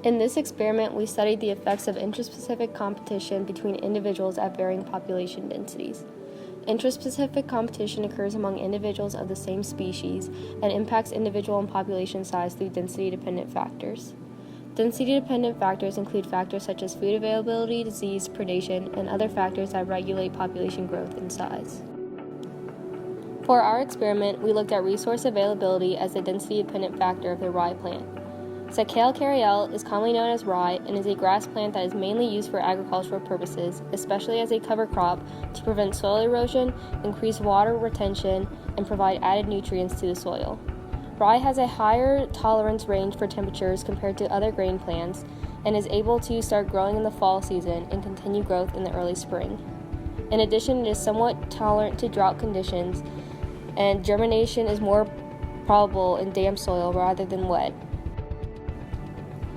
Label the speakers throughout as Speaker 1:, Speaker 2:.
Speaker 1: In this experiment, we studied the effects of intraspecific competition between individuals at varying population densities. Intraspecific competition occurs among individuals of the same species and impacts individual and population size through density-dependent factors. Density-dependent factors include factors such as food availability, disease, predation, and other factors that regulate population growth and size. For our experiment, we looked at resource availability as a density-dependent factor of the rye plant. Sachaeal cariel is commonly known as rye and is a grass plant that is mainly used for agricultural purposes, especially as a cover crop to prevent soil erosion, increase water retention, and provide added nutrients to the soil. Rye has a higher tolerance range for temperatures compared to other grain plants and is able to start growing in the fall season and continue growth in the early spring. In addition, it is somewhat tolerant to drought conditions, and germination is more probable in damp soil rather than wet.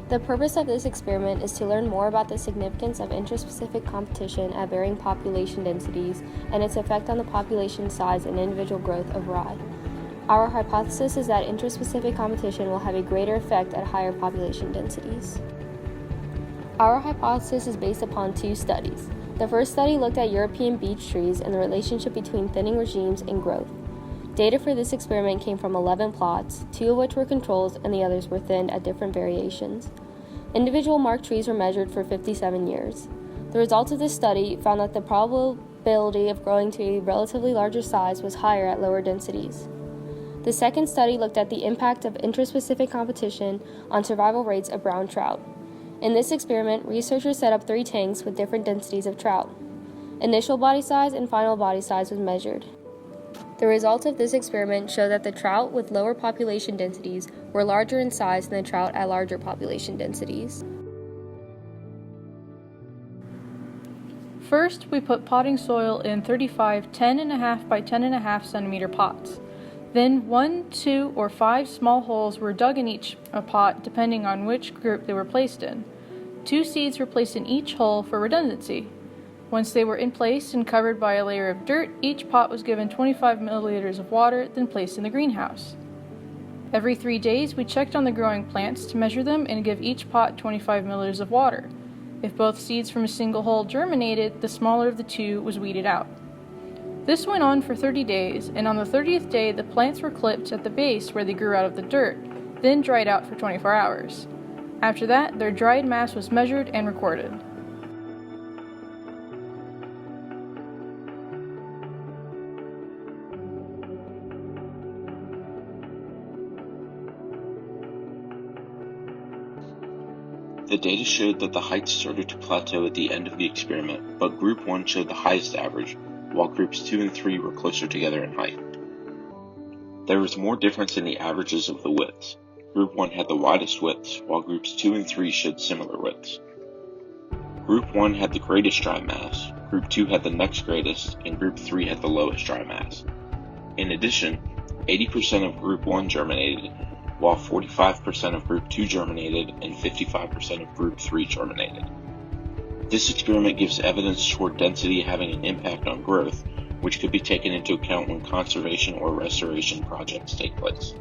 Speaker 1: The purpose of this experiment is to learn more about the significance of intraspecific competition at varying population densities and its effect on the population size and individual growth of rye. Our hypothesis is that intraspecific competition will have a greater effect at higher population densities. Our hypothesis is based upon two studies. The first study looked at European beech trees and the relationship between thinning regimes and growth. Data for this experiment came from 11 plots, 2 of which were controls and the others were thinned at different variations. Individual marked trees were measured for 57 years. The results of this study found that the probability of growing to a relatively larger size was higher at lower densities. The second study looked at the impact of intraspecific competition on survival rates of brown trout. In this experiment, researchers set up 3 tanks with different densities of trout. Initial body size and final body size was measured. The results of this experiment show that the trout with lower population densities were larger in size than the trout at larger population densities.
Speaker 2: First, we put potting soil in 35 10.5 by 10.5 centimeter pots. Then 1, 2, or 5 small holes were dug in each pot depending on which group they were placed in. 2 seeds were placed in each hole for redundancy. Once they were in place and covered by a layer of dirt, each pot was given 25 milliliters of water, then placed in the greenhouse. Every 3 days, we checked on the growing plants to measure them and give each pot 25 milliliters of water. If both seeds from a single hole germinated, the smaller of the two was weeded out. This went on for 30 days, and on the 30th day, the plants were clipped at the base where they grew out of the dirt, then dried out for 24 hours. After that, their dried mass was measured and recorded.
Speaker 3: The data showed that the heights started to plateau at the end of the experiment, but Group 1 showed the highest average, while Groups 2 and 3 were closer together in height. There was more difference in the averages of the widths. Group 1 had the widest widths, while Groups 2 and 3 showed similar widths. Group 1 had the greatest dry mass, Group 2 had the next greatest, and Group 3 had the lowest dry mass. In addition, 80% of Group 1 germinated, while 45% of Group 2 germinated and 55% of Group 3 germinated. This experiment gives evidence toward density having an impact on growth, which could be taken into account when conservation or restoration projects take place.